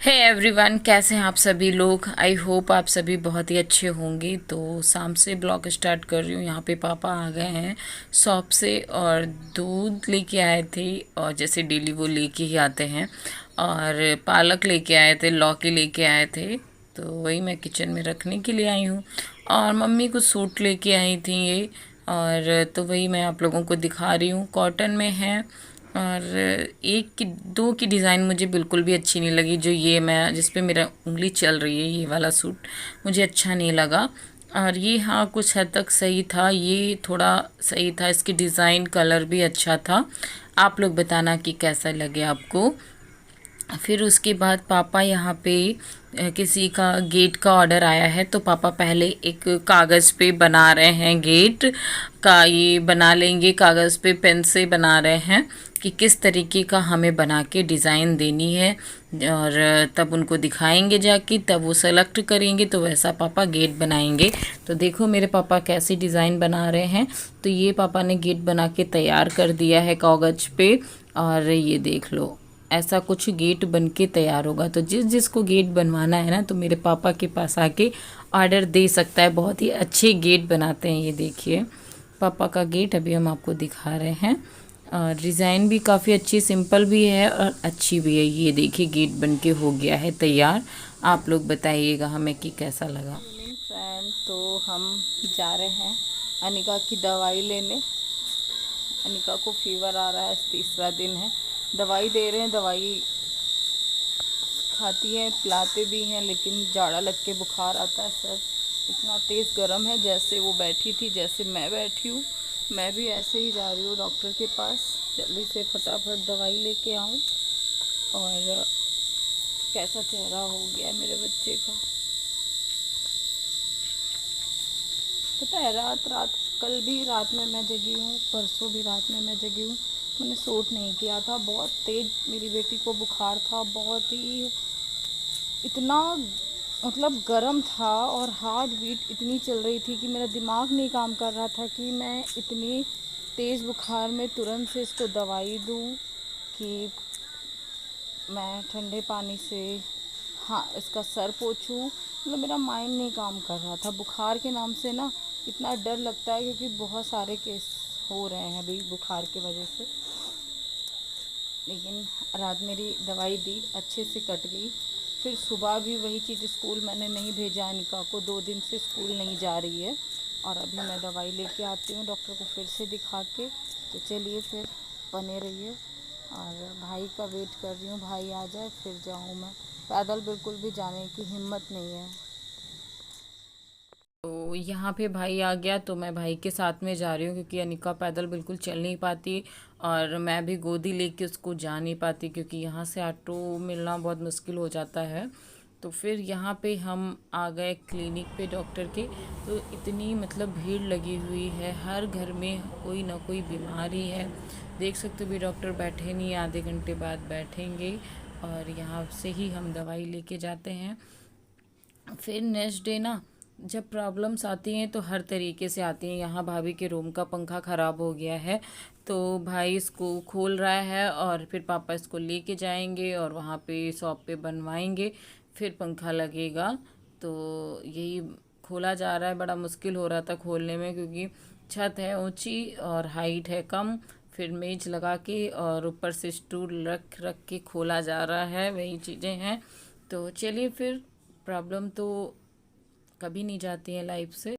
Hey everyone, कैसे हैं आप सभी लोग। आई होप आप सभी बहुत ही अच्छे होंगे। तो शाम से ब्लॉग स्टार्ट कर रही हूँ। यहाँ पे पापा आ गए हैं शॉप से और दूध लेके आए थे, और जैसे डेली वो लेके ही आते हैं। और पालक लेके आए थे, लौकी लेके आए थे। तो वही मैं किचन में रखने के लिए आई हूँ। और मम्मी कुछ सूट लेके आई थी ये, और तो वही मैं आप लोगों को दिखा रही हूँ। कॉटन में है, और एक की दो की डिज़ाइन मुझे बिल्कुल भी अच्छी नहीं लगी। जो ये मैं जिस पे मेरा उंगली चल रही है, ये वाला सूट मुझे अच्छा नहीं लगा। और ये हाँ कुछ हद तक सही था, ये थोड़ा सही था, इसकी डिज़ाइन कलर भी अच्छा था। आप लोग बताना कि कैसा लगे आपको। फिर उसके बाद पापा यहाँ पे किसी का गेट का ऑर्डर आया है, तो पापा पहले एक कागज़ पे बना रहे हैं गेट का। ये बना लेंगे कागज़ पे, पेन से बना रहे हैं कि किस तरीके का हमें बना के डिज़ाइन देनी है। और तब उनको दिखाएंगे जाके, तब वो सेलेक्ट करेंगे, तो वैसा पापा गेट बनाएंगे। तो देखो मेरे पापा कैसी डिज़ाइन बना रहे हैं। तो ये पापा ने गेट बना के तैयार कर दिया है कागज़ पे। और ये देख लो, ऐसा कुछ गेट बन के तैयार होगा। तो जिस जिसको गेट बनवाना है ना, तो मेरे पापा के पास आके ऑर्डर दे सकता है। बहुत ही अच्छे गेट बनाते हैं। ये देखिए पापा का गेट अभी हम आपको दिखा रहे हैं। और डिज़ाइन भी काफ़ी अच्छी, सिंपल भी है और अच्छी भी है। ये देखिए गेट बन के हो गया है तैयार। आप लोग बताइएगा हमें कि कैसा लगा। फ्रेंड, तो हम जा रहे हैं अनिका की दवाई लेने। अनिका को फीवर आ रहा है, तीसरा दिन है। दवाई दे रहे हैं, दवाई खाती है, पिलाते भी हैं, लेकिन जाड़ा लग के बुखार आता है। सर इतना तेज़ गर्म है। जैसे वो बैठी थी, जैसे मैं बैठी हूँ, मैं भी ऐसे ही जा रही हूँ डॉक्टर के पास। जल्दी से फटाफट दवाई लेके आऊँ। और कैसा चेहरा हो गया है मेरे बच्चे का। पता है, रात रात कल भी रात में मैं जगी हूँ, परसों भी रात में मैं जगी हूँ। मैंने सूट नहीं किया था। बहुत तेज़ मेरी बेटी को बुखार था, बहुत ही, इतना मतलब गर्म था। और हार्ट बीट इतनी चल रही थी कि मेरा दिमाग नहीं काम कर रहा था कि मैं इतनी तेज़ बुखार में तुरंत से इसको दवाई दूँ, कि मैं ठंडे पानी से हाँ इसका सर पोंछूँ। मतलब मेरा माइंड नहीं काम कर रहा था। बुखार के नाम से ना इतना डर लगता है, क्योंकि बहुत सारे केस हो रहे हैं अभी बुखार की वजह से। लेकिन रात मेरी दवाई दी, अच्छे से कट गई। फिर सुबह भी वही चीज़, स्कूल मैंने नहीं भेजा अनिका को, 2 दिन से स्कूल नहीं जा रही है। और अभी मैं दवाई लेके आती हूँ डॉक्टर को फिर से दिखा के। तो चलिए फिर बने रहिए। और भाई का वेट कर रही हूँ, भाई आ जाए फिर जाऊँ मैं। पैदल बिल्कुल भी जाने की हिम्मत नहीं है। तो यहाँ पे भाई आ गया, तो मैं भाई के साथ में जा रही हूँ, क्योंकि अनिका पैदल बिल्कुल चल नहीं पाती। और मैं भी गोदी लेके उसको जा नहीं पाती, क्योंकि यहाँ से ऑटो मिलना बहुत मुश्किल हो जाता है। तो फिर यहाँ पे हम आ गए क्लिनिक पे डॉक्टर के। तो इतनी मतलब भीड़ लगी हुई है, हर घर में कोई ना कोई बीमारी है। देख सकते हो भी, डॉक्टर बैठे नहीं, आधे घंटे बाद बैठेंगे। और यहाँ से ही हम दवाई लेके जाते हैं। फिर नेक्स्ट डे ना, जब प्रॉब्लम्स आती हैं तो हर तरीके से आती हैं। यहाँ भाभी के रूम का पंखा ख़राब हो गया है, तो भाई इसको खोल रहा है, और फिर पापा इसको लेके जाएंगे और वहाँ पे शॉप पे बनवाएंगे, फिर पंखा लगेगा। तो यही खोला जा रहा है। बड़ा मुश्किल हो रहा था खोलने में, क्योंकि छत है ऊंची और हाइट है कम। फिर मेज लगा के और ऊपर से स्टूल रख रख के खोला जा रहा है, वही चीज़ें हैं। तो चलिए फिर, प्रॉब्लम तो कभी नहीं जाती है लाइफ से।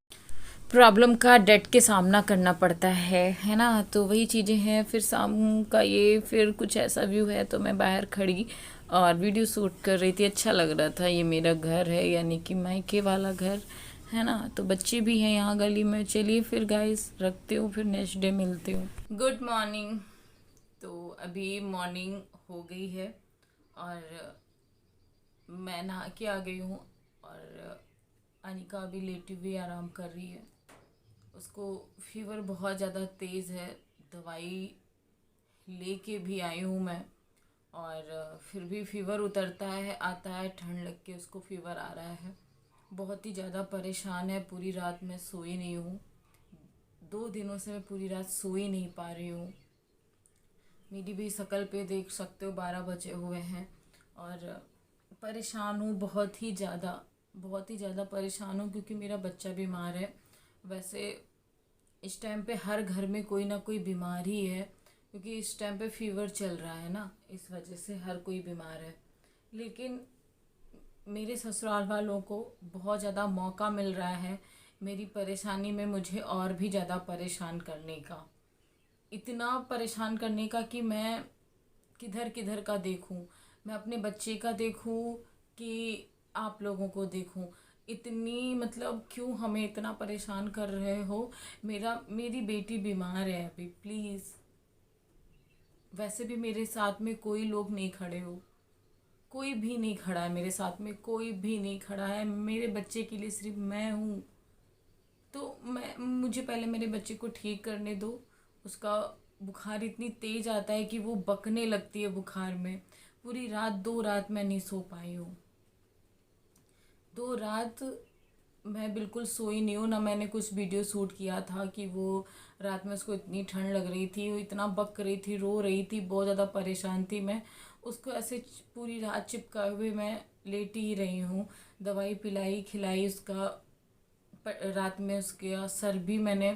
प्रॉब्लम का डट के सामना करना पड़ता है ना। तो वही चीज़ें हैं। फिर शाम का ये फिर कुछ ऐसा व्यू है, तो मैं बाहर खड़ी और वीडियो शूट कर रही थी। अच्छा लग रहा था। ये मेरा घर है, यानी कि मायके वाला घर है ना। तो बच्चे भी हैं यहाँ गली में। चलिए फिर गाइस रखती हूँ, फिर नेक्स्ट डे मिलती हूँ। Good morning. तो अभी मॉर्निंग हो गई है, और मैं नहा के आ गई हूँ। और अनिका अभी लेटी हुई आराम कर रही है। उसको फीवर बहुत ज़्यादा तेज़ है। दवाई लेके भी आई हूँ मैं, और फिर भी फीवर उतरता है, आता है, ठंड लग के उसको फीवर आ रहा है। बहुत ही ज़्यादा परेशान है। पूरी रात मैं सोई नहीं हूँ। 2 दिनों से मैं पूरी रात सोई नहीं पा रही हूँ। मेरी भी शक्ल पे देख सकते हो 12 बजे हुए हैं। और परेशान हूँ, बहुत ही ज़्यादा परेशान हूँ क्योंकि मेरा बच्चा बीमार है। वैसे इस टाइम पे हर घर में कोई ना कोई बीमार ही है, क्योंकि इस टाइम पे फीवर चल रहा है ना, इस वजह से हर कोई बीमार है। लेकिन मेरे ससुराल वालों को बहुत ज़्यादा मौका मिल रहा है मेरी परेशानी में मुझे और भी ज़्यादा परेशान करने का, इतना परेशान करने का कि मैं किधर किधर का देखूं, मैं अपने बच्चे का देखूं कि आप लोगों को देखूं। इतनी मतलब क्यों हमें इतना परेशान कर रहे हो। मेरी बेटी बीमार है अभी, प्लीज़। वैसे भी मेरे साथ में कोई लोग नहीं खड़े हो, कोई भी नहीं खड़ा है मेरे साथ में, कोई भी नहीं खड़ा है मेरे बच्चे के लिए, सिर्फ मैं हूँ। तो मुझे पहले मेरे बच्चे को ठीक करने दो। उसका बुखार इतनी तेज़ आता है कि वो बकने लगती है बुखार में। पूरी रात 2 रात मैं नहीं सो पाई हूँ, 2 रात मैं बिल्कुल सोई नहीं हूँ। ना मैंने कुछ वीडियो शूट किया था कि वो रात में उसको इतनी ठंड लग रही थी, वो इतना बक रही थी, रो रही थी, बहुत ज़्यादा परेशान थी मैं। उसको ऐसे पूरी रात चिपकाए हुए मैं लेटी ही रही हूँ। दवाई पिलाई खिलाई उसका, रात में उसके सर भी मैंने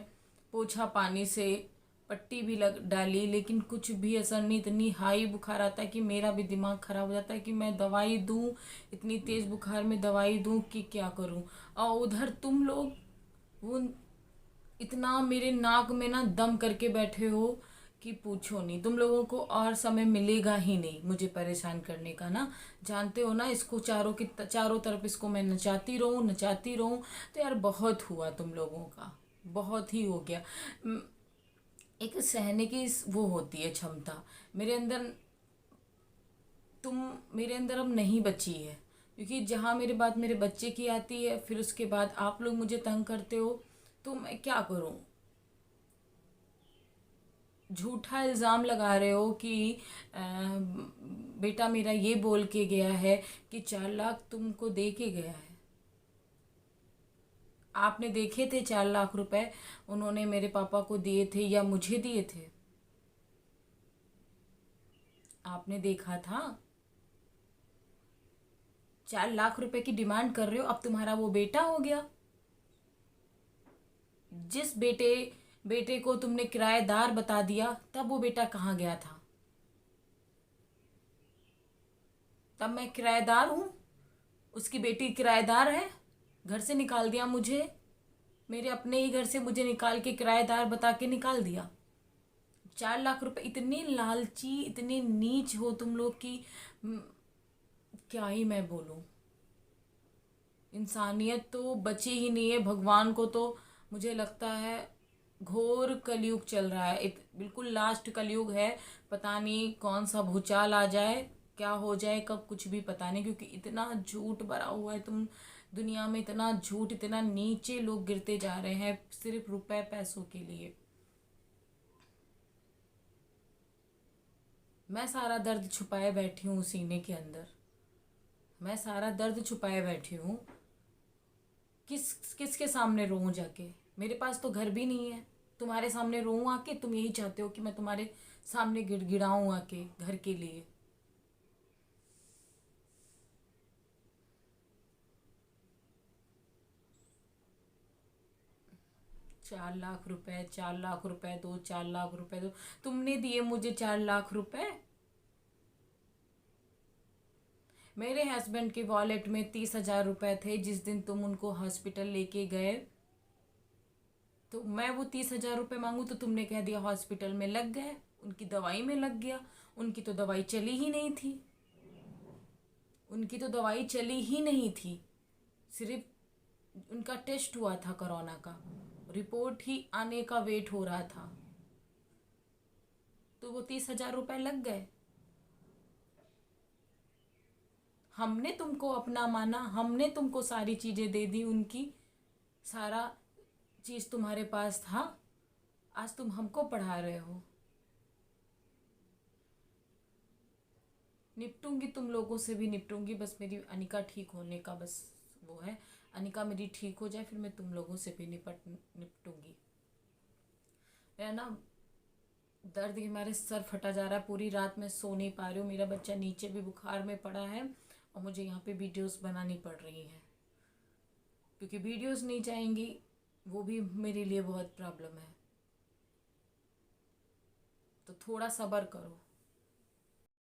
पोछा पानी से, पट्टी भी लग डाली, लेकिन कुछ भी असर नहीं। इतनी हाई बुखार आता है कि मेरा भी दिमाग ख़राब हो जाता है कि मैं दवाई दूँ, इतनी तेज़ बुखार में दवाई दूँ कि क्या करूँ। और उधर तुम लोग वो इतना मेरे नाक में ना दम करके बैठे हो कि पूछो नहीं। तुम लोगों को और समय मिलेगा ही नहीं मुझे परेशान करने का ना, जानते हो ना। इसको चारों तरफ इसको मैं नचाती रहूं। तो यार बहुत हुआ तुम लोगों का, बहुत ही हो गया। एक सहने की वो होती है क्षमता मेरे अंदर, तुम मेरे अंदर अब नहीं बची है। क्योंकि जहाँ मेरे बात मेरे बच्चे की आती है, फिर उसके बाद आप लोग मुझे तंग करते हो, तो मैं क्या करूँ। झूठा इल्ज़ाम लगा रहे हो कि अ, बेटा मेरा ये बोल के गया है कि 4 लाख तुमको दे के गया है। आपने देखे थे 4 लाख रुपए उन्होंने मेरे पापा को दिए थे या मुझे दिए थे? आपने देखा था? 4 लाख रुपए की डिमांड कर रहे हो, अब तुम्हारा वो बेटा हो गया। जिस बेटे को तुमने किराएदार बता दिया, तब वो बेटा कहाँ गया था? तब मैं किराएदार हूँ, उसकी बेटी किराएदार है। घर से निकाल दिया मुझे, मेरे अपने ही घर से मुझे निकाल के किराएदार बता के निकाल दिया। 4 लाख रुपए, इतनी लालची इतनी नीच हो तुम लोग की, क्या ही मैं बोलूं। इंसानियत तो बची ही नहीं है। भगवान को तो मुझे लगता है घोर कलयुग चल रहा है, बिल्कुल लास्ट कलयुग है। पता नहीं कौन सा भूचाल आ जाए, क्या हो जाए कब, कुछ भी पता नहीं। क्योंकि इतना झूठ भरा हुआ है तुम दुनिया में, इतना झूठ, इतना नीचे लोग गिरते जा रहे हैं सिर्फ रुपए पैसों के लिए। मैं सारा दर्द छुपाए बैठी हूँ सीने के अंदर, मैं सारा दर्द छुपाए बैठी हूँ। किसके सामने रोऊं जाके? मेरे पास तो घर भी नहीं है, तुम्हारे सामने रोऊं आके? तुम यही चाहते हो कि मैं तुम्हारे सामने गिड़गिड़ाऊं आके घर के लिए? 4 लाख रुपए, 4 लाख रुपए दो, 4 लाख रुपए दो। तुमने दिए मुझे 4 लाख रुपए? मेरे हस्बैंड के वॉलेट में 30,000 रुपए थे जिस दिन तुम उनको हॉस्पिटल लेके गए। तो मैं वो 30,000 रुपये मांगू तो तुमने कह दिया हॉस्पिटल में लग गए, उनकी दवाई में लग गया। उनकी तो दवाई चली ही नहीं थी, उनकी तो दवाई चली ही नहीं थी। सिर्फ उनका टेस्ट हुआ था कोरोना का, रिपोर्ट ही आने का वेट हो रहा था। तो वो 30,000 रुपये लग गए। हमने तुमको अपना माना, हमने तुमको सारी चीज़ें दे दी उनकी, सारा चीज़ तुम्हारे पास था। आज तुम हमको पढ़ा रहे हो। निपटूंगी, तुम लोगों से भी निपटूंगी। बस मेरी अनिका ठीक होने का बस वो है। अनिका मेरी ठीक हो जाए, फिर मैं तुम लोगों से भी निपटूंगी। मेरा ना दर्द के मारे सर फटा जा रहा है, पूरी रात मैं सो नहीं पा रही हूँ। मेरा बच्चा नीचे भी बुखार में पड़ा है और मुझे यहाँ पे वीडियोस बनानी पड़ रही हैं, क्योंकि वीडियोस नहीं जाएंगी वो भी मेरे लिए बहुत प्रॉब्लम है। तो थोड़ा सब्र करो।